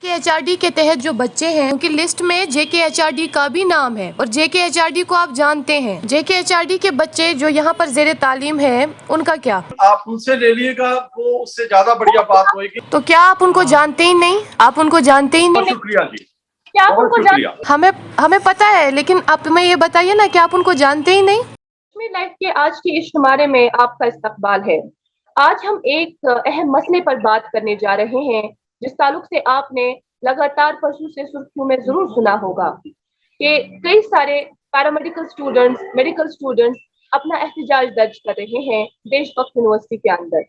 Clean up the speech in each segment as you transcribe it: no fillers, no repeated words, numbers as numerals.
HRD के तहत जो बच्चे हैं उनकी लिस्ट में जेके एचआरडी का भी नाम है और जेके एचआरडी को आप जानते हैं। जेके एचआरडी के बच्चे जो यहाँ पर जेरे तालीम है उनका क्या? आप उनसे ले लीजिएगा, वो उससे ज्यादा बढ़िया बात होगी। तो क्या आप उनको जानते ही नहीं? आप उनको जानते ही नहीं? शुक्रिया जी, क्या आप उनको हमें पता है, लेकिन आप हमें ये बताइए ना कि आप उनको जानते ही नहीं? लाइफ के आज के इस शुमारे में आपका इस्तकबाल है। आज हम एक अहम मसले पर बात करने जा रहे हैं जिस ताल्लुक से आपने लगातार परसों से सुर्खियों में जरूर सुना होगा कि कई सारे पैरामेडिकल स्टूडेंट्स, मेडिकल स्टूडेंट्स अपना एहतजाज दर्ज कर रहे हैं देशभक्त यूनिवर्सिटी के अंदर,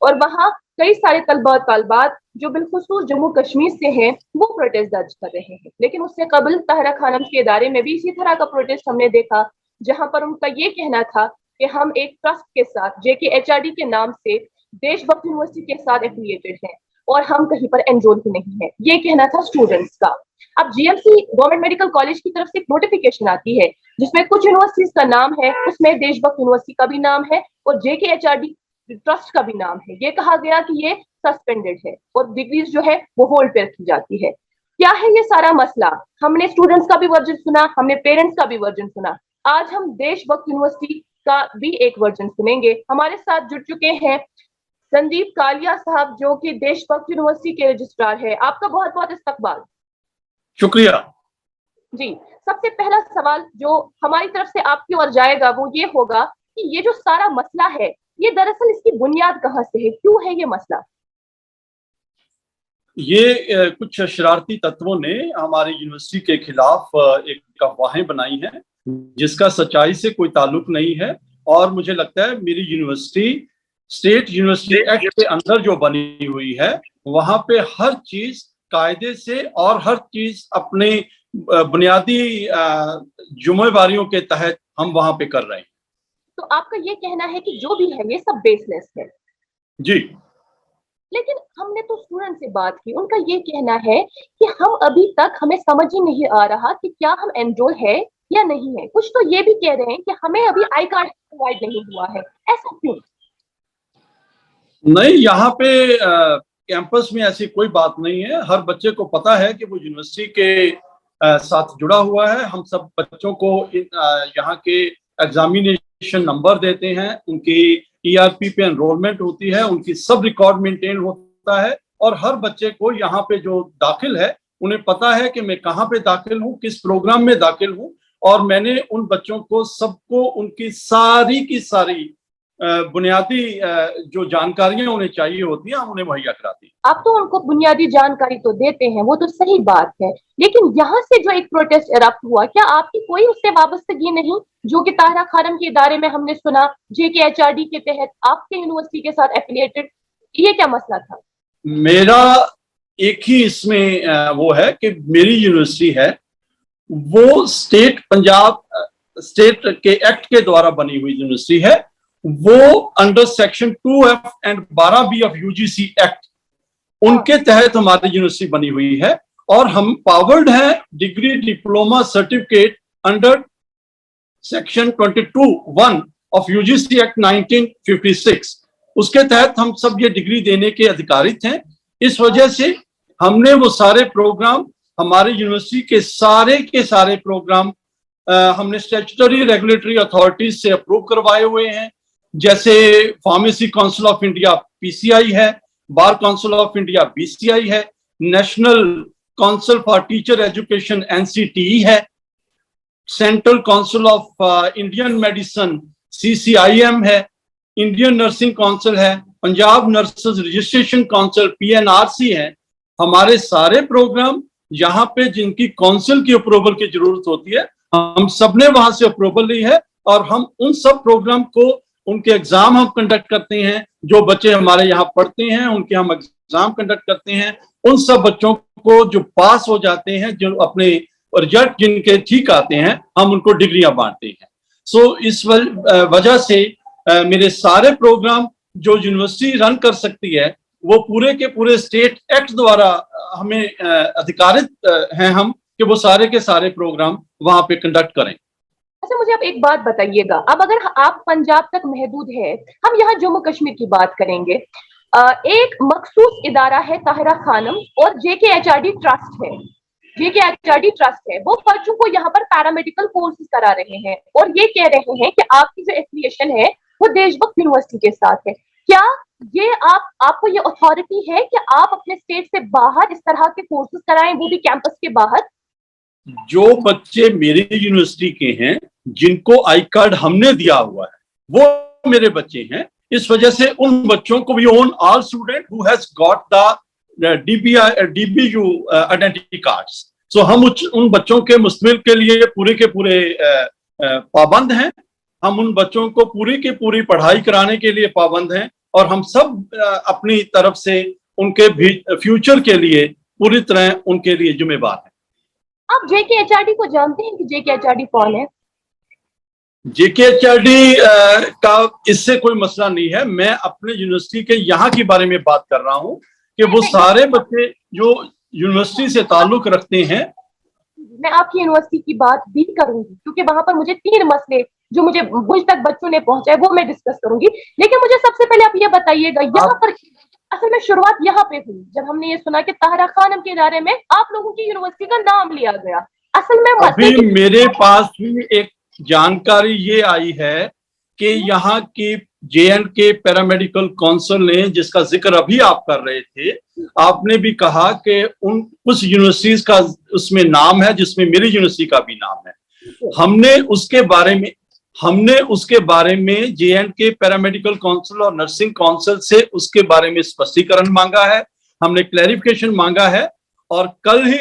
और वहाँ कई सारे तलबा और तलबात जो बिलखुसूस जम्मू कश्मीर से हैं वो प्रोटेस्ट दर्ज कर रहे हैं। लेकिन उससे कबल ताहिरा खानम के इदारे में भी इसी तरह का प्रोटेस्ट हमने देखा, जहां पर उनका ये कहना था कि हम एक ट्रस्ट के साथ जेके एचआरडी के नाम से देशभक्त यूनिवर्सिटी के साथ एफिलिएटेड हैं और हम कहीं पर एनरोल ही नहीं है। ये कहना था स्टूडेंट्स का। अब जीएमसी गवर्नमेंट मेडिकल कॉलेज की तरफ से एक नोटिफिकेशन आती है जिसमें कुछ यूनिवर्सिटीज का नाम है, उसमें देशभक्त यूनिवर्सिटी का भी नाम है और जेके एचआरडी ट्रस्ट का भी नाम है। ये कहा गया कि ये सस्पेंडेड है और डिग्रीज जो है वो होल्ड पे रखी जाती है। क्या है ये सारा मसला? हमने स्टूडेंट्स का भी वर्जन सुना, हमने पेरेंट्स का भी वर्जन सुना। आज हम देशभक्त यूनिवर्सिटी का भी एक वर्जन सुनेंगे। हमारे साथ जुड़ चुके हैं संदीप कालिया साहब जो कि देशभक्त यूनिवर्सिटी के रजिस्ट्रार है। आपका बहुत बहुत इस्तकबाल। शुक्रिया जी। सबसे पहला सवाल जो हमारी तरफ से आपकी ओर जाएगा वो ये होगा कि ये जो सारा मसला है ये दरअसल इसकी बुनियाद कहाँ से है, क्यों है ये मसला? ये कुछ शरारती तत्वों ने हमारी यूनिवर्सिटी के खिलाफ एक अफवाहें बनाई हैं जिसका सच्चाई से कोई ताल्लुक नहीं है। और मुझे लगता है मेरी यूनिवर्सिटी स्टेट यूनिवर्सिटी एक्ट के अंदर जो बनी हुई है वहां पे हर चीज कायदे से और हर चीज अपने बुनियादी जिम्मेवारियों के तहत हम वहां पे कर रहे हैं। तो आपका ये कहना है कि जो भी है ये सब बेसलेस है? जी। लेकिन हमने तो स्टूडेंट से बात की, उनका ये कहना है कि हम अभी तक हमें समझ ही नहीं आ रहा कि क्या हम एनरोल है या नहीं है। कुछ तो ये भी कह रहे हैं कि हमें अभी आई कार्ड प्रोवाइड नहीं हुआ है। ऐसा क्यों? नहीं, यहाँ पे कैंपस में ऐसी कोई बात नहीं है। हर बच्चे को पता है कि वो यूनिवर्सिटी के साथ जुड़ा हुआ है। हम सब बच्चों को यहाँ के एग्जामिनेशन नंबर देते हैं, उनकी ईआरपी पे एनरोलमेंट होती है, उनकी सब रिकॉर्ड मेंटेन होता है और हर बच्चे को यहाँ पे जो दाखिल है उन्हें पता है कि मैं कहाँ पे दाखिल हूँ, किस प्रोग्राम में दाखिल हूँ। और मैंने उन बच्चों को सबको उनकी सारी की सारी बुनियादी जो जानकारियां उन्हें चाहिए होती हैं हम उन्हें मुहैया कराती हैं। आप तो उनको बुनियादी जानकारी तो देते हैं, वो तो सही बात है, लेकिन यहाँ से जो एक प्रोटेस्ट इरप्ट हुआ, क्या आपकी कोई उससे वाबस्तगी नहीं? जो कि ताहिरा खानम के इदारे में हमने सुना जेके एचआरडी के तहत आपके यूनिवर्सिटी के साथ एफिलिएटेड, ये क्या मसला था? मेरा एक ही इसमें वो है कि मेरी यूनिवर्सिटी है वो स्टेट पंजाब स्टेट के एक्ट के द्वारा बनी हुई यूनिवर्सिटी है। वो under section 2F and 12B of UGC act उनके तहत हमारी यूनिवर्सिटी बनी हुई है और हम पावर्ड है degree diploma certificate under section 22(1) of UGC act 1956। उसके तहत हम सब ये डिग्री देने के अधिकारित हैं। इस वजह से हमने वो सारे प्रोग्राम हमारे यूनिवर्सिटी के सारे प्रोग्राम हमने स्टैट्यूटरी रेगुलेटरी अथॉरिटीज से अप्रूव करवाए हुए हैं। जैसे pharmacy council of India PCI है, bar council of India BCI है, national council for teacher education NCTE है, central council of Indian medicine CCIM है, इंडियन नर्सिंग काउंसिल है, Punjab nurses registration council PNRC है। हमारे सारे प्रोग्राम यहाँ पे जिनकी काउंसिल की अप्रूवल की जरूरत होती है हम सबने वहां से अप्रूवल ली है और हम उन सब प्रोग्राम को उनके एग्जाम हम कंडक्ट करते हैं। जो बच्चे हमारे यहाँ पढ़ते हैं उनके हम एग्जाम कंडक्ट करते हैं। उन सब बच्चों को जो पास हो जाते हैं, जो अपने रिजल्ट जिनके ठीक आते हैं, हम उनको डिग्रियां बांटते हैं। सो इस वजह से मेरे सारे प्रोग्राम जो यूनिवर्सिटी रन कर सकती है वो पूरे के पूरे स्टेट एक्ट द्वारा हमें अधिकारित हैं हम कि वो सारे के सारे प्रोग्राम वहां पे कंडक्ट करें। अच्छा, मुझे आप एक बात बताइएगा, अब अगर आप पंजाब तक महदूद है, हम यहाँ जम्मू कश्मीर की बात करेंगे। एक मखसूस इदारा है ताहिरा खानम और JKHRD ट्रस्ट है। JKHRD ट्रस्ट है, वो बच्चों को यहाँ पर पैरामेडिकल कोर्सेज करा रहे हैं और ये कह रहे हैं कि आपकी जो एफिलिएशन है वो देशभक्त यूनिवर्सिटी के साथ है। क्या ये आपको ये अथॉरिटी है कि आप अपने स्टेट से बाहर इस तरह के कोर्सेज कराएं, वो भी कैंपस के बाहर? जो बच्चे मेरी यूनिवर्सिटी के हैं, जिनको आई कार्ड हमने दिया हुआ है, वो मेरे बच्चे हैं। इस वजह से उन बच्चों को भी on all student who has got the DBU identity cards. सो हम उन बच्चों के मुस्तकबिल के लिए पूरे के पूरे पाबंद हैं। हम उन बच्चों को पूरी की पूरी पढ़ाई कराने के लिए पाबंद हैं और हम सब अपनी तरफ से उनके फ्यूचर के लिए पूरी तरह उनके लिए जिम्मेदार हैं। आप JKHRD को जानते हैं कि JKHRD कौन है? JKHRD का इससे कोई मसला नहीं है। मैं अपने यूनिवर्सिटी के यहाँ के बारे में बात कर रहा हूँ कि वो सारे बच्चे जो यूनिवर्सिटी से ताल्लुक रखते हैं। मैं आपकी यूनिवर्सिटी की बात भी करूंगी क्योंकि वहां पर मुझे 3 मसले जो मुझ तक बच्चों ने पहुंचाए वो मैं डिस्कस करूंगी। लेकिन मुझे सबसे पहले आप ये बताइएगा, यहाँ पर असल में शुरुआत यहाँ पे हुई जब हमने ये सुना कि ताहिरा खानम के इदारे में आप लोगों की यूनिवर्सिटी का नाम लिया गया। असल में अभी मेरे पास भी एक जानकारी ये आई है कि यहाँ की J&K पैरामेडिकल काउंसिल ने, जिसका जिक्र अभी आप कर रहे थे, आपने भी कहा कि उस यूनिवर्सिटीज का उसमें नाम है जिसमें मेरी यूनिवर्सिटी का भी नाम है। हमने उसके बारे में J&K पैरामेडिकल काउंसिल और नर्सिंग काउंसिल से उसके बारे में स्पष्टीकरण मांगा है, हमने क्लैरिफिकेशन मांगा है। और कल ही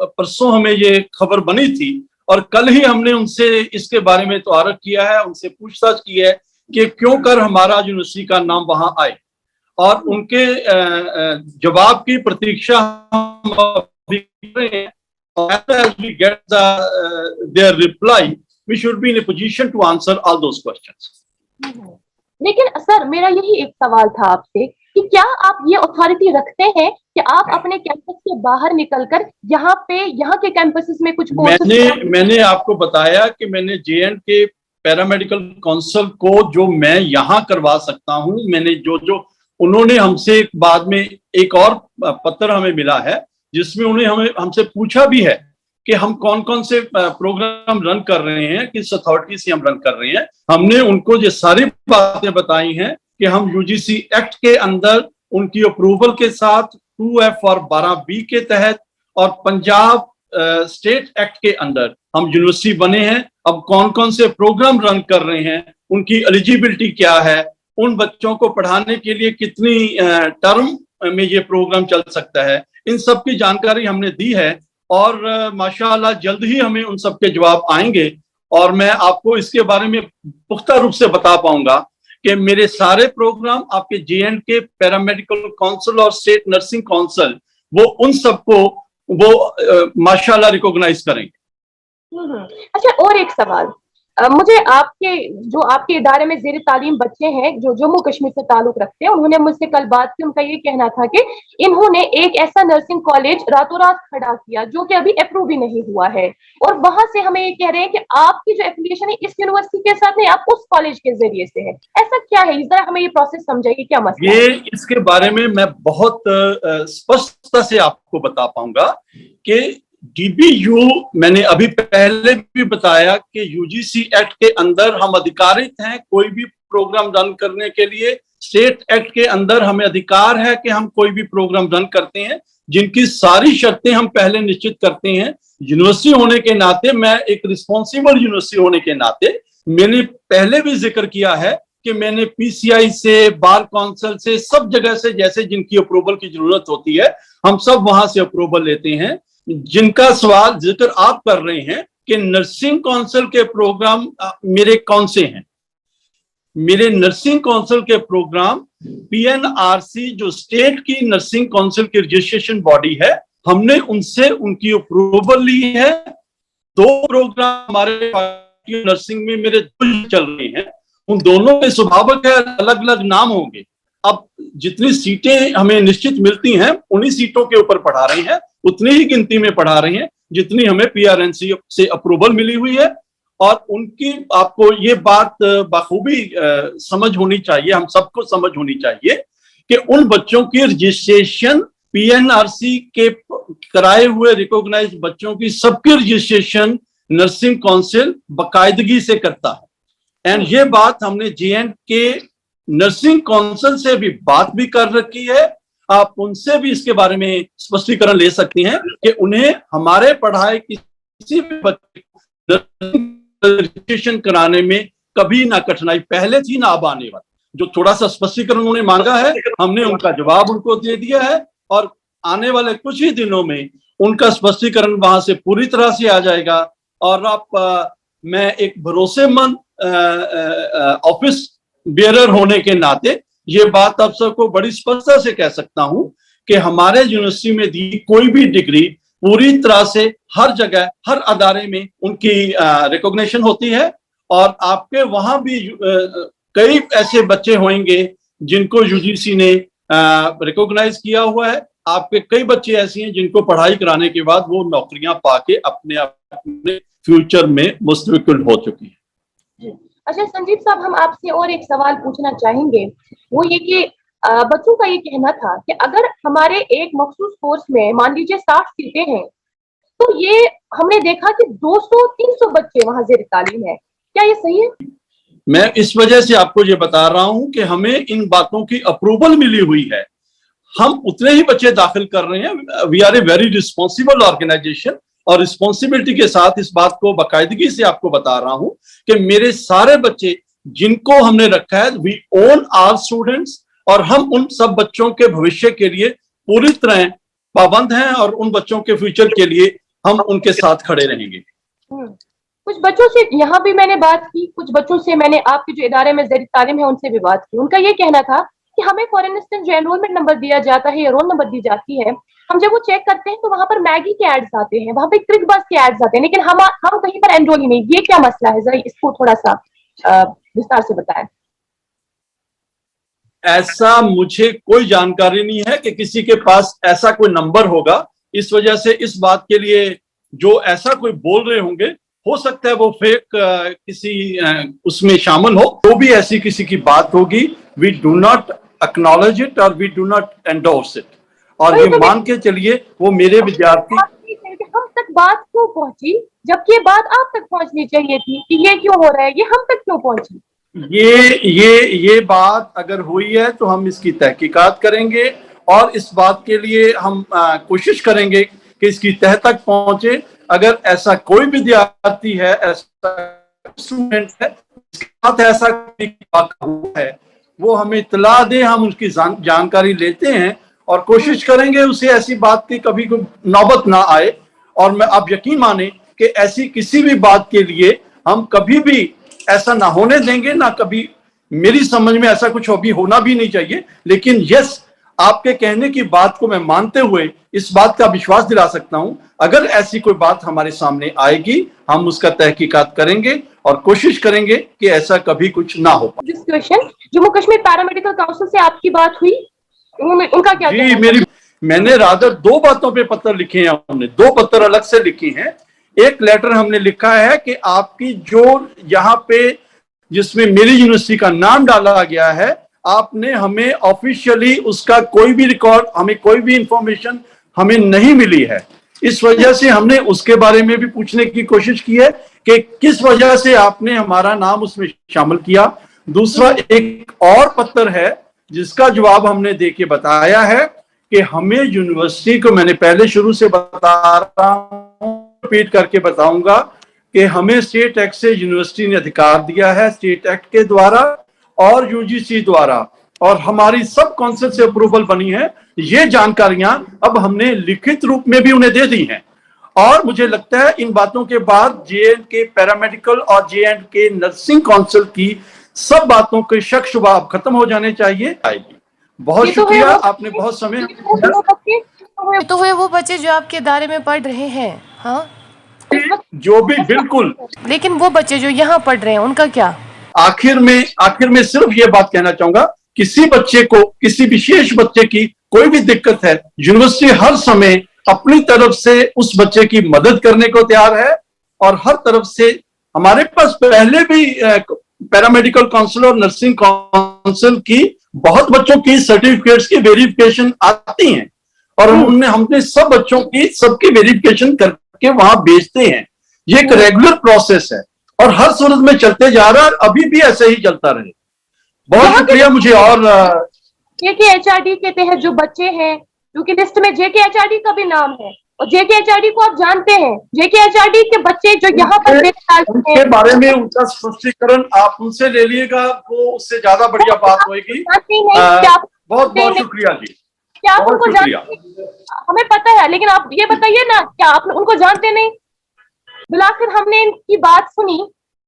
परसों हमें ये खबर बनी थी और कल ही हमने उनसे इसके बारे में तारुफ किया है, उनसे पूछताछ की है कि क्यों कर हमारा यूनिवर्सिटी का नाम वहां आए, और उनके जवाब की प्रतीक्षा हम अभी कर रहे हैं। As we get their reply, we should be in a position to answer all those questions. लेकिन सर, मेरा यही एक सवाल था आपसे कि क्या आप ये अथॉरिटी रखते हैं कि आप अपने कैंपस से बाहर निकलकर यहाँ के कैंपसेस में कुछ मैंने आपको बताया कि मैंने J&K पैरामेडिकल काउंसिल को जो मैं यहाँ करवा सकता हूँ, मैंने जो उन्होंने हमसे बाद में एक और पत्र हमें मिला है जिसमें उन्हें हमसे पूछा भी है कि हम कौन कौन से प्रोग्राम रन कर रहे हैं, किस अथॉरिटी से हम रन कर रहे हैं। हमने उनको ये सारी बातें बताई हैं कि हम UGC एक्ट के अंदर उनकी अप्रूवल के साथ 2F और 12B के तहत और पंजाब स्टेट एक्ट के अंदर हम यूनिवर्सिटी बने हैं। अब कौन कौन से प्रोग्राम रन कर रहे हैं, उनकी एलिजिबिलिटी क्या है, उन बच्चों को पढ़ाने के लिए कितनी टर्म में ये प्रोग्राम चल सकता है, इन सब की जानकारी हमने दी है। और माशाअल्लाह जल्द ही हमें उन सब के जवाब आएंगे और मैं आपको इसके बारे में पुख्ता रूप से बता पाऊंगा कि मेरे सारे प्रोग्राम आपके J&K पैरामेडिकल काउंसिल और स्टेट नर्सिंग काउंसिल वो उन सबको वो माशाअल्लाह रिकॉग्नाइज करेंगे। अच्छा, और एक सवाल, मुझे आपके इदारे में जेर तालीम बच्चे हैं जो जम्मू कश्मीर से ताल्लुक रखते हैं, उन्होंने मुझसे कल बात की। उनका ये कहना था कि इन्होंने एक ऐसा नर्सिंग कॉलेज रातों रात खड़ा किया जो कि अभी अप्रूव भी नहीं हुआ है, और वहां से हमें ये कह रहे हैं कि आपकी जो एफिलिएशन है इस यूनिवर्सिटी के साथ नहीं, आप उस कॉलेज के जरिए से है। ऐसा क्या है? जरा हमें ये प्रोसेस समझाइए, क्या मसला है? इसके बारे में मैं बहुत स्पष्टता से आपको बता पाऊंगा कि DBU, मैंने अभी पहले भी बताया कि UGC एक्ट के अंदर हम अधिकारित हैं कोई भी प्रोग्राम रन करने के लिए। स्टेट एक्ट के अंदर हमें अधिकार है कि हम कोई भी प्रोग्राम रन करते हैं जिनकी सारी शर्तें हम पहले निश्चित करते हैं। यूनिवर्सिटी होने के नाते, मैं एक रिस्पॉन्सिबल यूनिवर्सिटी होने के नाते, मैंने पहले भी जिक्र किया है कि मैंने PCI से, बार काउंसिल से, सब जगह से, जैसे जिनकी अप्रूवल की जरूरत होती है हम सब वहां से अप्रूवल लेते हैं। जिनका सवाल जिक्र आप कर रहे हैं कि नर्सिंग काउंसिल के प्रोग्राम मेरे कौन से हैं, मेरे नर्सिंग काउंसिल के प्रोग्राम PNRC जो स्टेट की नर्सिंग काउंसिल की रजिस्ट्रेशन बॉडी है, हमने उनसे उनकी अप्रूवल ली है। 2 प्रोग्राम हमारे नर्सिंग में मेरे 2 चल रहे हैं, उन दोनों के स्वाभाविक है अलग अलग नाम होंगे। अब जितनी सीटें हमें निश्चित मिलती हैं उन्हीं सीटों के ऊपर पढ़ा रहे हैं, उतनी ही गिनती में पढ़ा रहे हैं जितनी हमें PRNC से अप्रूवल मिली हुई है। और उनकी आपको ये बात बखूबी समझ होनी चाहिए, हम सबको समझ होनी चाहिए कि उन बच्चों की रजिस्ट्रेशन पीएनआरसी के कराए हुए रिकॉग्नाइज बच्चों की सबकी रजिस्ट्रेशन नर्सिंग काउंसिल बाकायदगी से करता है। एंड ये बात हमने जेएंड के नर्सिंग काउंसिल से भी बात भी कर रखी है। आप उनसे भी इसके बारे में स्पष्टीकरण ले सकती हैं कि उन्हें हमारे पढ़ाए किसी भी बच्चे को रजिस्ट्रेशन कराने में कभी ना कठिनाई पहले थी ना अब आने वाली। जो थोड़ा सा स्पष्टीकरण उन्होंने मांगा है, हमने उनका जवाब उनको दे दिया है और आने वाले कुछ ही दिनों में उनका स्पष्टीकरण वहां से पूरी तरह से आ जाएगा। और मैं एक भरोसेमंद ऑफिस बेयरर होने के नाते ये बात आप सबको बड़ी स्पष्टता से कह सकता हूं कि हमारे यूनिवर्सिटी में दी कोई भी डिग्री पूरी तरह से हर जगह हर अदारे में उनकी रिकॉग्निशन होती है। और आपके वहां भी कई ऐसे बच्चे होंगे जिनको यूजीसी ने रिकॉग्नाइज किया हुआ है। आपके कई बच्चे ऐसे हैं जिनको पढ़ाई कराने के बाद वो नौकरियां पाके अपने फ्यूचर में मुस्तकिल हो चुकी है। अच्छा संजीव साहब, हम आपसे और एक सवाल पूछना चाहेंगे। वो ये कि बच्चों का ये कहना था कि अगर हमारे एक मखसूस कोर्स में मान लीजिए 60 सीटें हैं, तो ये हमने देखा कि 200-300 बच्चे वहां ज़ेर तालीम है। क्या ये सही है? मैं इस वजह से आपको ये बता रहा हूं कि हमें इन बातों की अप्रूवल मिली हुई है। हम उतने ही बच्चे दाखिल कर रहे हैं। We are a very responsible organisation और रिस्पॉन्सिबिलिटी के साथ इस बात को बाकायदगी से आपको बता रहा हूं कि मेरे सारे बच्चे जिनको हमने रखा है, वी ओन आवर स्टूडेंट्स, और हम उन सब बच्चों के भविष्य के लिए पूरी तरह पाबंद हैं और उन बच्चों के फ्यूचर के लिए हम उनके साथ खड़े रहेंगे। कुछ बच्चों से यहाँ भी मैंने बात की, कुछ बच्चों से मैंने आपके जो इदारे में ज़ेर तालीम है उनसे भी बात की। उनका ये कहना था कि हमें फॉर इंस्टेंस जो एनरोलमेंट नंबर दिया जाता है या रोल नंबर दी जाती है, हम जब वो चेक करते हैं तो वहां पर मैगी के एड्स आते हैं, वहां पे क्रिक बस के एड्स आते हैं, लेकिन हम कहीं पर एनरोल ही नहीं। ये क्या मसला है, जरा इसको थोड़ा सा विस्तार से बताएं। ऐसा मुझे कोई जानकारी नहीं है कि किसी के पास ऐसा कोई नंबर होगा। इस वजह से इस बात के लिए जो ऐसा कोई बोल रहे होंगे, हो सकता है वो फेक किसी उसमें शामिल हो। जो भी ऐसी किसी की बात होगी, we do not acknowledge it और we do not endorse it. और ये मान के चलिए वो मेरे विद्यार्थी हम तक बात क्यों पहुंची, जबकि ये बात आप तक पहुंचनी चाहिए थी कि ये क्यों हो रहा है, ये हम तक क्यों पहुंची? ये बात अगर हुई है तो हम इसकी तहकीकात करेंगे और इस बात के लिए हम कोशिश करेंगे कि इसकी तह तक पहुंचे। अगर ऐसा कोई विद्यार्थी है, ऐसा स्टूडेंट है जिसके साथ ऐसा हुआ है, वो हमें इत्तला दे, हम उसकी जानकारी लेते हैं और कोशिश करेंगे उसे ऐसी बात की कभी नौबत ना आए। और मैं आप यकीन माने कि ऐसी किसी भी बात के लिए हम कभी भी ऐसा ना होने देंगे, ना कभी मेरी समझ में ऐसा कुछ अभी होना भी नहीं चाहिए। लेकिन यस, आपके कहने की बात को मैं मानते हुए इस बात का विश्वास दिला सकता हूं, अगर ऐसी कोई बात हमारे सामने आएगी हम उसका तहकीकात करेंगे और कोशिश करेंगे कि ऐसा कभी कुछ ना हो पाए। जम्मू कश्मीर पैरामेडिकल काउंसिल से आपकी बात हुई, उनका क्या? जी, मैंने रादर 2 बातों पे पत्र लिखे हैं। हमने 2 पत्र अलग से लिखे हैं। एक लेटर हमने लिखा है कि आपकी जो यहाँ पे जिसमें मेरी यूनिवर्सिटी का नाम डाला गया है, आपने हमें ऑफिशियली उसका कोई भी रिकॉर्ड, हमें कोई भी इंफॉर्मेशन हमें नहीं मिली है। इस वजह से हमने उसके बारे में भी पूछने की कोशिश की है कि किस वजह से आपने हमारा नाम उसमें शामिल किया। दूसरा एक और पत्र है जिसका जवाब हमने देके बताया है कि हमें यूनिवर्सिटी को, मैंने पहले शुरू से बता रहा हूं, रिपीट करके बताऊंगा कि हमें स्टेट एक्ट से यूनिवर्सिटी ने अधिकार दिया है, स्टेट एक्ट के द्वारा और यूजीसी द्वारा, और हमारी सब काउंसिल से अप्रूवल बनी है। ये जानकारियां अब हमने लिखित रूप में भी उन्हें दे दी हैं। और मुझे लगता है इन बातों के बाद जे.एंड.के पैरामेडिकल और जे.एंड.के नर्सिंग काउंसिल की सब बातों के शक शुबा अब खत्म हो जाने चाहिए। बहुत शुक्रिया, आपने बहुत समय। तो हुए वो बच्चे जो आपके दायरे में पढ़ रहे हैं, हाँ जो भी, बिल्कुल। लेकिन वो बच्चे जो यहाँ पढ़ रहे हैं उनका क्या? आखिर में सिर्फ ये बात कहना चाहूंगा, किसी बच्चे को, किसी विशेष बच्चे की कोई भी दिक्कत है, यूनिवर्सिटी हर समय अपनी तरफ से उस बच्चे की मदद करने को तैयार है। और हर तरफ से हमारे पास पहले भी पैरामेडिकल काउंसिल और नर्सिंग काउंसिल की बहुत बच्चों की सर्टिफिकेट्स की वेरिफिकेशन आती हैं और हमने सब बच्चों की सबकी वेरिफिकेशन करके वहां भेजते हैं। ये एक रेगुलर प्रोसेस है और हर सूरत में चलते जा रहा है, अभी भी ऐसे ही चलता रहे। बहुत शुक्रिया। मुझे और JKHRD के तहत जो बच्चे हैं, क्योंकि लिस्ट में JKHRD का भी नाम है और JKHRD को आप जानते हैं, JKHRD के बच्चे जो यहाँ पर उनके बारे में उनका स्पष्टीकरण आप उनसे ले लीजिएगा, वो उससे ज्यादा बढ़िया बात होगी। बहुत बहुत शुक्रिया जी। क्या आप उनको जानते? हमें पता है, लेकिन आप ये बताइए ना, क्या आप उनको जानते नहीं? बिलाखिर हमने इनकी बात सुनी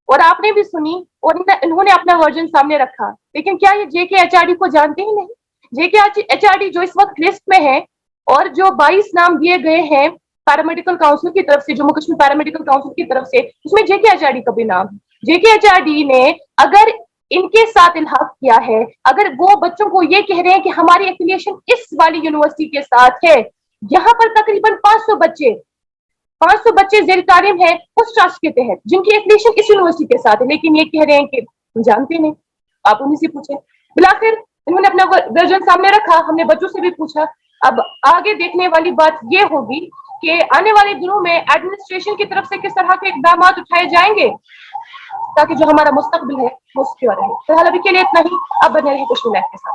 और आपने भी सुनी और इन्होंने अपना वर्जन सामने रखा, लेकिन क्या ये JKHRD को जानते ही नहीं? JKHRD जो इस वक्त लिस्ट में है और जो 22 नाम दिए गए हैं पैरामेडिकल काउंसिल की तरफ से, जम्मू कश्मीर पैरामेडिकल काउंसिल की तरफ से, उसमें JKHRD का भी नाम है। JKHRD ने अगर इनके साथ इल्हाक किया है, अगर वो बच्चों को ये कह रहे हैं कि हमारी एफिलिएशन इस वाली यूनिवर्सिटी के साथ है, यहाँ पर तकरीबन 500 बच्चे जेर तालीम है उस ट्रस्ट के तहत जिनकी एफिलिएशन इस यूनिवर्सिटी के साथ है, लेकिन ये कह रहे हैं कि हम जानते नहीं। आप उन्हीं से पूछे। बिलाखिर इन्होंने अपना वर्जन सामने रखा, हमने बच्चों से भी पूछा। अब आगे देखने वाली बात ये होगी कि आने वाले दिनों में एडमिनिस्ट्रेशन की तरफ से किस तरह के इकदाम उठाए जाएंगे ताकि जो हमारा मुस्तकबिल है वो सिक्योर रहे। फिलहाल अभी के लिए इतना ही। अब बने रहिए कश्मीर लाइव के साथ।